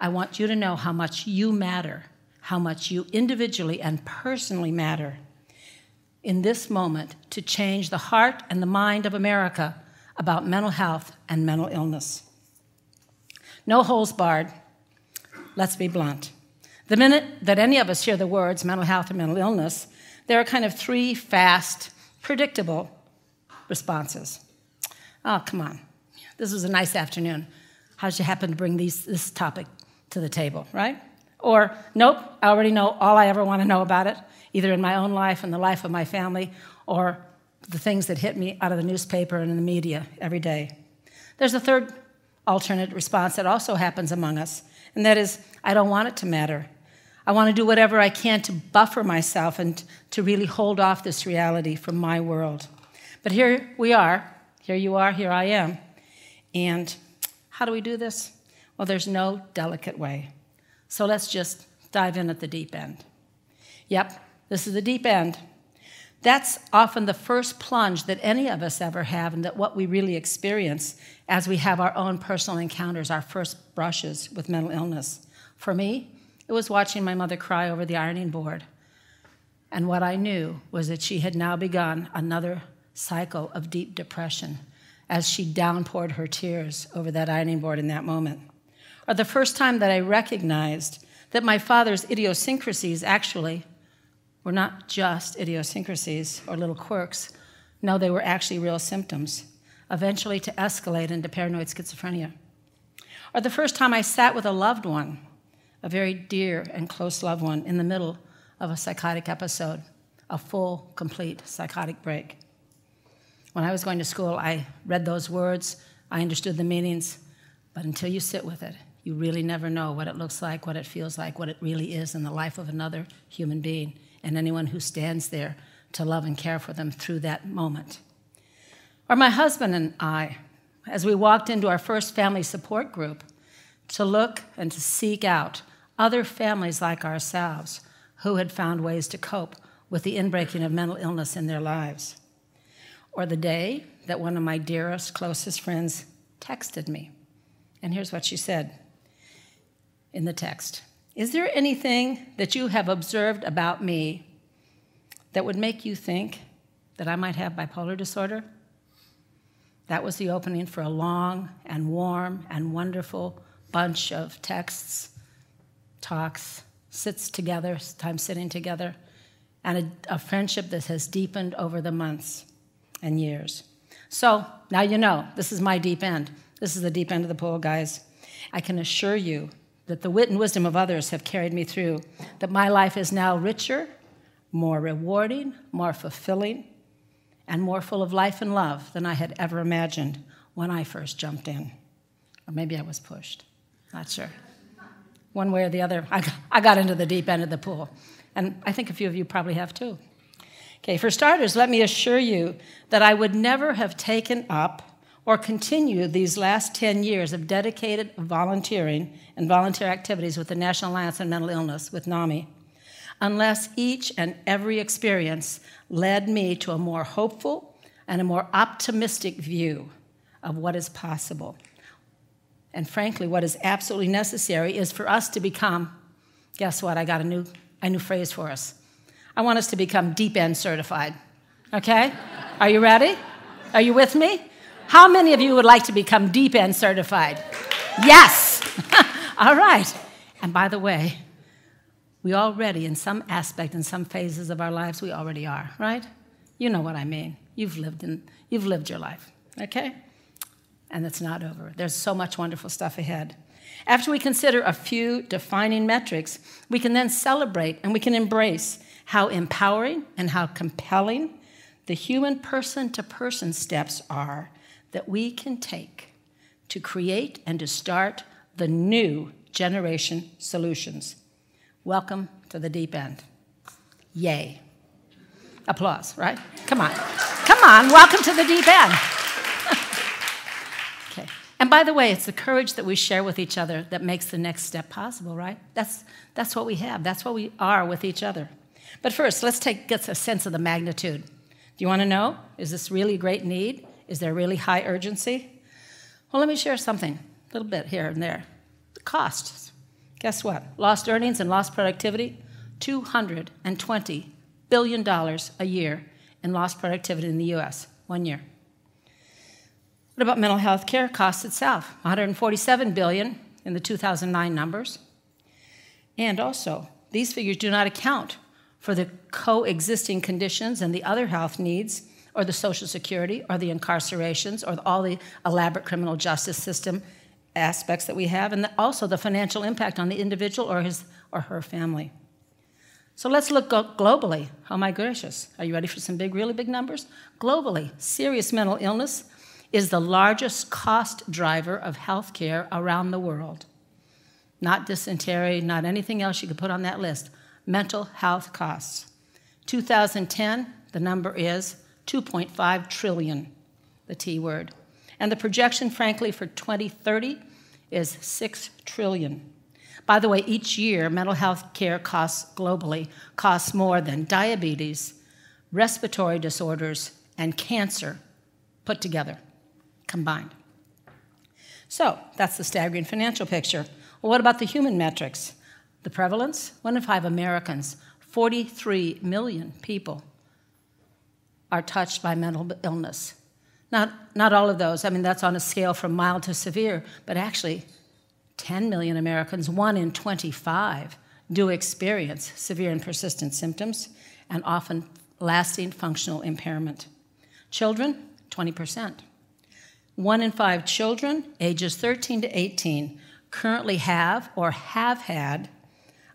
I want you to know how much you matter, how much you individually and personally matter in this moment to change the heart and the mind of America about mental health and mental illness. No holds barred. Let's be blunt. The minute that any of us hear the words mental health and mental illness, there are kind of three fast, predictable responses. Oh, come on. This was a nice afternoon. How'd you happen to bring this topic to the table, right? Or, nope, I already know all I ever want to know about it, either in my own life and the life of my family, or the things that hit me out of the newspaper and in the media every day. There's a third alternate response that also happens among us, and that is, I don't want it to matter. I want to do whatever I can to buffer myself and to really hold off this reality from my world. But here we are, here you are, here I am. And how do we do this? Well, there's no delicate way. So let's just dive in at the deep end. Yep, this is the deep end. That's often the first plunge that any of us ever have, and that what we really experience as we have our own personal encounters, our first brushes with mental illness. For me, it was watching my mother cry over the ironing board. And what I knew was that she had now begun another cycle of deep depression as she downpoured her tears over that ironing board in that moment. Or the first time that I recognized that my father's idiosyncrasies actually were not just idiosyncrasies or little quirks. No, they were actually real symptoms, eventually to escalate into paranoid schizophrenia. Or the first time I sat with a loved one, a very dear and close loved one, in the middle of a psychotic episode, a full, complete psychotic break. When I was going to school, I read those words, I understood the meanings, but until you sit with it, you really never know what it looks like, what it feels like, what it really is in the life of another human being, and anyone who stands there to love and care for them through that moment. Or my husband and I, as we walked into our first family support group to look and to seek out other families like ourselves who had found ways to cope with the inbreaking of mental illness in their lives. Or the day that one of my dearest, closest friends texted me. And here's what she said in the text. Is there anything that you have observed about me that would make you think that I might have bipolar disorder? That was the opening for a long and warm and wonderful bunch of texts, talks, sometimes sitting together, and a friendship that has deepened over the months and years. So now you know, this is my deep end. This is the deep end of the pool, guys. I can assure you that the wit and wisdom of others have carried me through, that my life is now richer, more rewarding, more fulfilling, and more full of life and love than I had ever imagined when I first jumped in. Or maybe I was pushed, not sure. One way or the other, I got into the deep end of the pool. And I think a few of you probably have too. Okay, for starters, let me assure you that I would never have taken up or continued these last 10 years of dedicated volunteering and volunteer activities with the National Alliance on Mental Illness, with NAMI, unless each and every experience led me to a more hopeful and a more optimistic view of what is possible. And frankly, what is absolutely necessary is for us to become, guess what, I got a new phrase for us. I want us to become deep end certified, okay? Are you ready? Are you with me? How many of you would like to become deep end certified? Yes! All right. And by the way, we already, in some aspect, in some phases of our lives, we already are, right? You know what I mean. You've lived your life, okay? And it's not over. There's so much wonderful stuff ahead. After we consider a few defining metrics, we can then celebrate and we can embrace how empowering and how compelling the human person-to-person steps are that we can take to create and to start the new generation solutions. Welcome to the deep end. Yay. Applause, right? Come on. Come on, welcome to the deep end. Okay. And by the way, it's the courage that we share with each other that makes the next step possible, right? That's what we have. That's what we are with each other. But first, let's get a sense of the magnitude. Do you want to know? Is this really great need? Is there really high urgency? Well, let me share something, a little bit here and there. The costs. Guess what? Lost earnings and lost productivity, $220 billion a year in lost productivity in the U.S., 1 year. What about mental health care costs itself? $147 billion in the 2009 numbers. And also, these figures do not account for the coexisting conditions and the other health needs, or the Social Security, or the incarcerations, or all the elaborate criminal justice system aspects that we have, and also the financial impact on the individual or his or her family. So let's look globally. Oh my gracious, are you ready for some really big numbers? Globally, serious mental illness is the largest cost driver of health care around the world. Not dysentery, not anything else you could put on that list. Mental health costs. 2010, the number is 2.5 trillion, the T word. And the projection, frankly, for 2030 is 6 trillion. By the way, each year, mental health care costs globally costs more than diabetes, respiratory disorders, and cancer put together, combined. So that's the staggering financial picture. Well, what about the human metrics? The prevalence? 1 in 5 Americans, 43 million people, are touched by mental illness. Not all of those. I mean, that's on a scale from mild to severe, but actually 10 million Americans, 1 in 25, do experience severe and persistent symptoms and often lasting functional impairment. Children, 20%. 1 in 5 children, ages 13 to 18, currently have or have had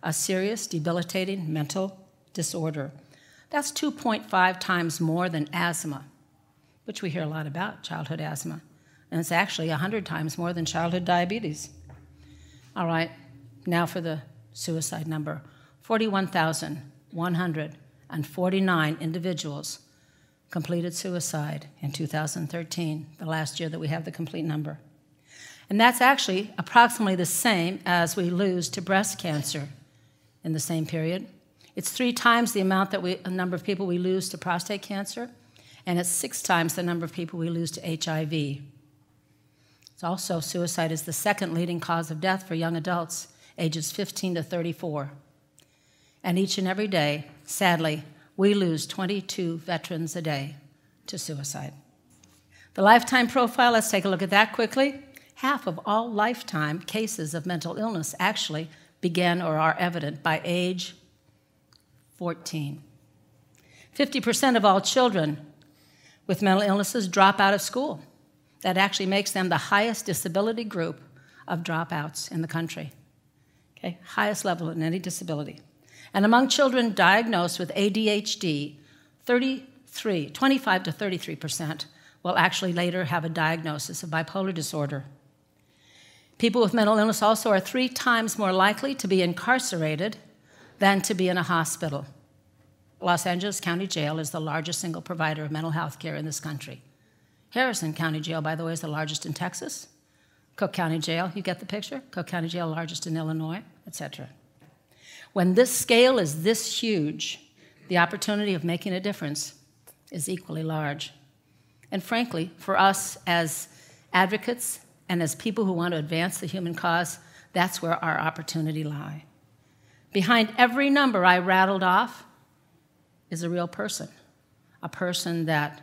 a serious, debilitating mental disorder. That's 2.5 times more than asthma, which we hear a lot about, childhood asthma. And it's actually 100 times more than childhood diabetes. All right, now for the suicide number. 41,149 individuals completed suicide in 2013, the last year that we have the complete number. And that's actually approximately the same as we lose to breast cancer in the same period. It's 3 times the number of people we lose to prostate cancer, and it's 6 times the number of people we lose to HIV. It's also, suicide is the second leading cause of death for young adults, ages 15 to 34. And each and every day, sadly, we lose 22 veterans a day to suicide. The lifetime profile, let's take a look at that quickly. Half of all lifetime cases of mental illness actually begin or are evident by age 14. 50% of all children with mental illnesses drop out of school. That actually makes them the highest disability group of dropouts in the country. Okay, highest level in any disability. And among children diagnosed with ADHD, 25 to 33% will actually later have a diagnosis of bipolar disorder. People with mental illness also are 3 times more likely to be incarcerated than to be in a hospital. Los Angeles County Jail is the largest single provider of mental health care in this country. Harrison County Jail, by the way, is the largest in Texas. Cook County Jail, you get the picture? Cook County Jail, largest in Illinois, etc. When this scale is this huge, the opportunity of making a difference is equally large. And frankly, for us as advocates and as people who want to advance the human cause, that's where our opportunity lies. Behind every number I rattled off is a real person, a person that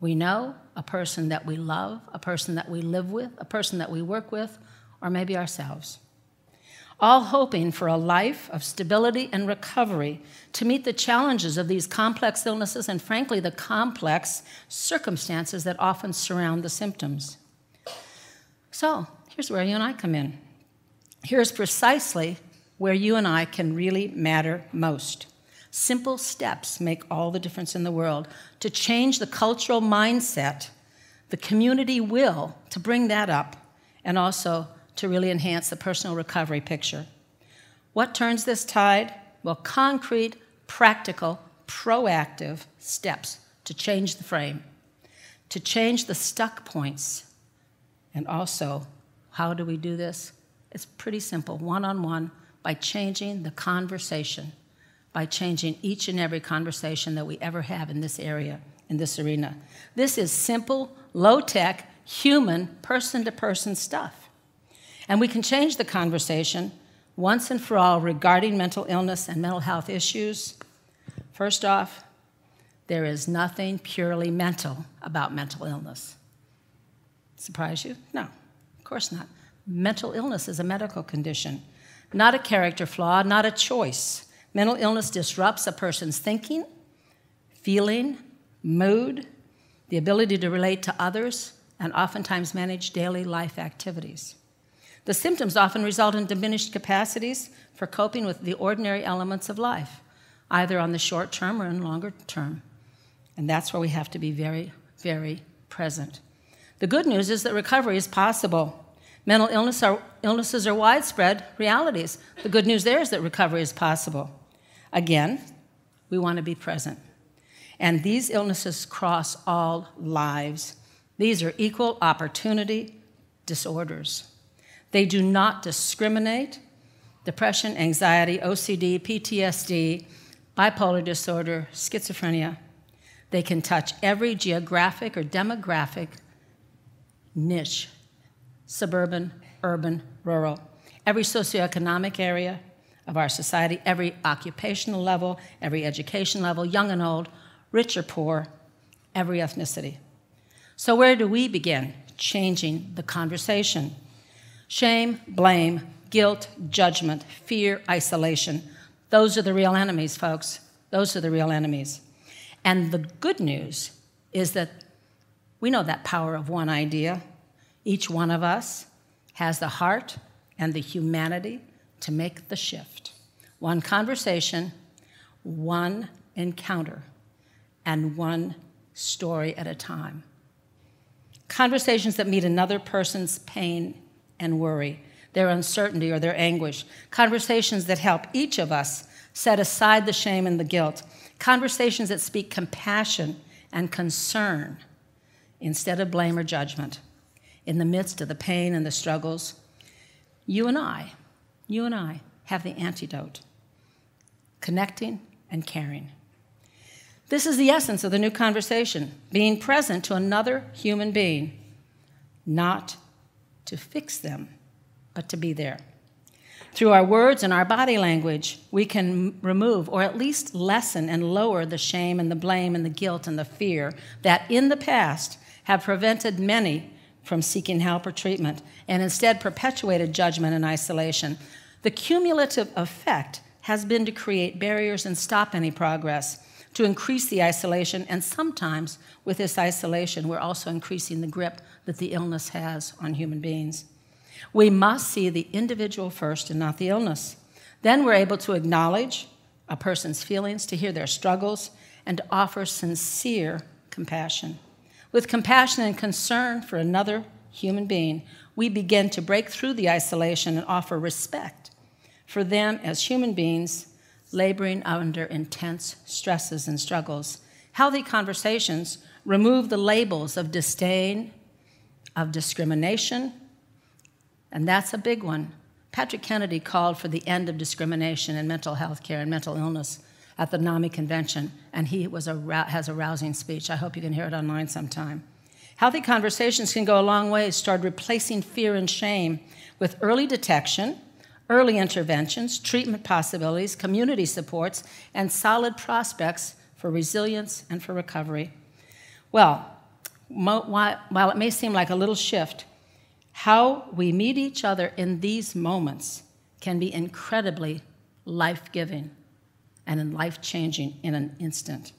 we know, a person that we love, a person that we live with, a person that we work with, or maybe ourselves. All hoping for a life of stability and recovery to meet the challenges of these complex illnesses and, frankly, the complex circumstances that often surround the symptoms. So here's where you and I come in. Here's precisely where you and I can really matter most. Simple steps make all the difference in the world. To change the cultural mindset, the community will, to bring that up, and also to really enhance the personal recovery picture. What turns this tide? Well, concrete, practical, proactive steps to change the frame, to change the stuck points. And also, how do we do this? It's pretty simple, one-on-one, by changing the conversation, by changing each and every conversation that we ever have in this area, in this arena. This is simple, low-tech, human, person-to-person stuff. And we can change the conversation once and for all regarding mental illness and mental health issues. First off, there is nothing purely mental about mental illness. Surprise you? No, of course not. Mental illness is a medical condition, not a character flaw, not a choice. Mental illness disrupts a person's thinking, feeling, mood, the ability to relate to others, and oftentimes manage daily life activities. The symptoms often result in diminished capacities for coping with the ordinary elements of life, either on the short term or in longer term. And that's where we have to be very, very present. The good news is that recovery is possible. Mental illnesses are widespread realities. The good news there is that recovery is possible. Again, we want to be present. And these illnesses cross all lives. These are equal opportunity disorders. They do not discriminate. Depression, anxiety, OCD, PTSD, bipolar disorder, schizophrenia. They can touch every geographic or demographic niche, suburban, urban, rural, every socioeconomic area of our society, every occupational level, every education level, young and old, rich or poor, every ethnicity. So where do we begin changing the conversation? Shame, blame, guilt, judgment, fear, isolation. Those are the real enemies, folks. Those are the real enemies. And the good news is that we know that power of one idea. Each one of us has the heart and the humanity to make the shift. One conversation, one encounter, and one story at a time. Conversations that meet another person's pain and worry, their uncertainty or their anguish. Conversations that help each of us set aside the shame and the guilt. Conversations that speak compassion and concern instead of blame or judgment. In the midst of the pain and the struggles, you and I have the antidote. Connecting and caring. This is the essence of the new conversation, being present to another human being, not to fix them, but to be there. Through our words and our body language, we can remove or at least lessen and lower the shame and the blame and the guilt and the fear that in the past have prevented many from seeking help or treatment and instead perpetuated judgment and isolation. The cumulative effect has been to create barriers and stop any progress, to increase the isolation, and sometimes with this isolation, we're also increasing the grip that the illness has on human beings. We must see the individual first and not the illness. Then we're able to acknowledge a person's feelings, to hear their struggles, and to offer sincere compassion. With compassion and concern for another human being, we begin to break through the isolation and offer respect for them as human beings laboring under intense stresses and struggles. Healthy conversations remove the labels of disdain, of discrimination, and that's a big one. Patrick Kennedy called for the end of discrimination in mental health care and mental illness at the NAMI convention, and he has a rousing speech. I hope you can hear it online sometime. Healthy conversations can go a long way toward replacing fear and shame with early detection, early interventions, treatment possibilities, community supports, and solid prospects for resilience and for recovery. Well, while it may seem like a little shift, how we meet each other in these moments can be incredibly life-giving and life-changing in an instant.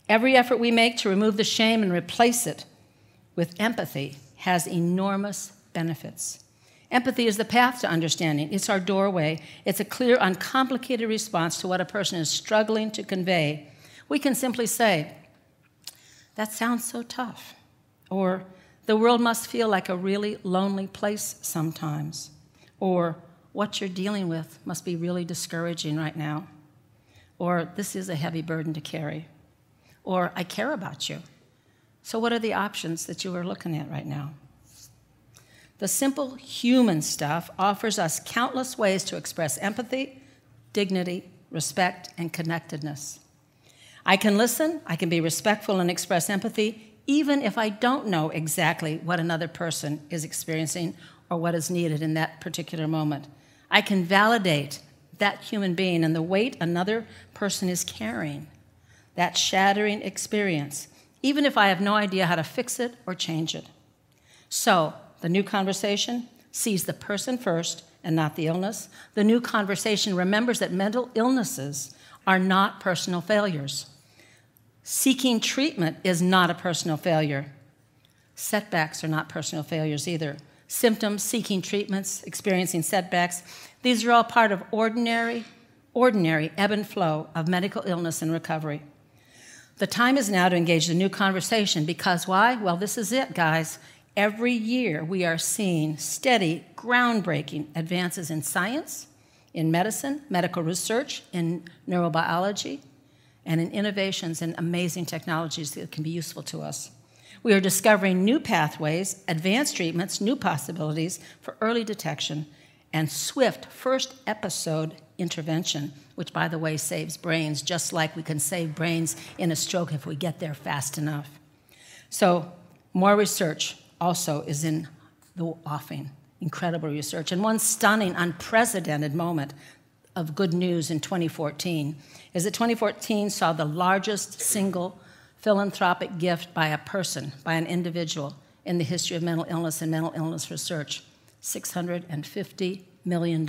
Every effort we make to remove the shame and replace it with empathy has enormous benefits. Empathy is the path to understanding. It's our doorway. It's a clear, uncomplicated response to what a person is struggling to convey. We can simply say, "That sounds so tough," or "The world must feel like a really lonely place sometimes," or "What you're dealing with must be really discouraging right now," or "This is a heavy burden to carry," or "I care about you. So what are the options that you are looking at right now?" The simple human stuff offers us countless ways to express empathy, dignity, respect, and connectedness. I can listen, I can be respectful and express empathy, even if I don't know exactly what another person is experiencing or what is needed in that particular moment. I can validate that human being and the weight another person is carrying, that shattering experience, even if I have no idea how to fix it or change it. So, the new conversation sees the person first and not the illness. The new conversation remembers that mental illnesses are not personal failures. Seeking treatment is not a personal failure. Setbacks are not personal failures either. Symptoms, seeking treatments, experiencing setbacks, these are all part of ordinary ebb and flow of medical illness and recovery. The time is now to engage the new conversation because why? Well, this is it, guys. Every year we are seeing steady, groundbreaking advances in science, in medicine, medical research, in neurobiology, and in innovations and amazing technologies that can be useful to us. We are discovering new pathways, advanced treatments, new possibilities for early detection, and swift first episode intervention, which, by the way, saves brains, just like we can save brains in a stroke if we get there fast enough. So more research also is in the offing, incredible research. And one stunning, unprecedented moment of good news in 2014 is that 2014 saw the largest single philanthropic gift by a person, by an individual, in the history of mental illness and mental illness research, $650 million.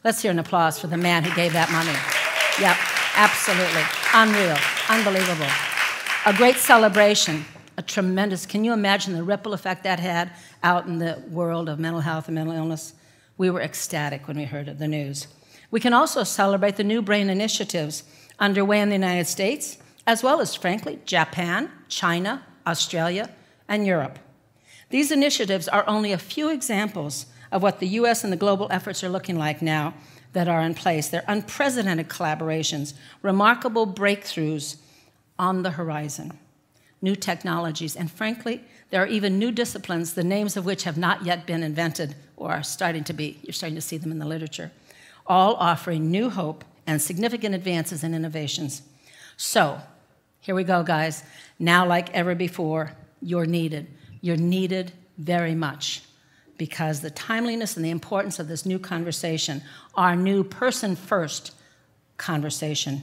Let's hear an applause for the man who gave that money. Yep, absolutely. Unreal, unbelievable. A great celebration, a tremendous, can you imagine the ripple effect that had out in the world of mental health and mental illness? We were ecstatic when we heard of the news. We can also celebrate the new brain initiatives underway in the United States, as well as, frankly, Japan, China, Australia, and Europe. These initiatives are only a few examples of what the U.S. and the global efforts are looking like now that are in place. They're unprecedented collaborations, remarkable breakthroughs on the horizon, new technologies, and frankly, there are even new disciplines, the names of which have not yet been invented or are starting to be. You're starting to see them in the literature, all offering new hope and significant advances and innovations. So, here we go, guys. Now, like ever before, you're needed. You're needed very much because the timeliness and the importance of this new conversation, our new person-first conversation,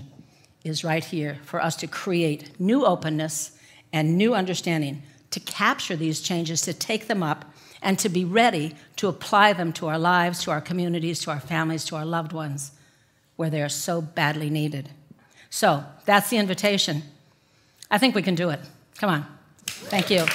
is right here for us to create new openness and new understanding, to capture these changes, to take them up, and to be ready to apply them to our lives, to our communities, to our families, to our loved ones, where they are so badly needed. So that's the invitation. I think we can do it. Come on. Thank you.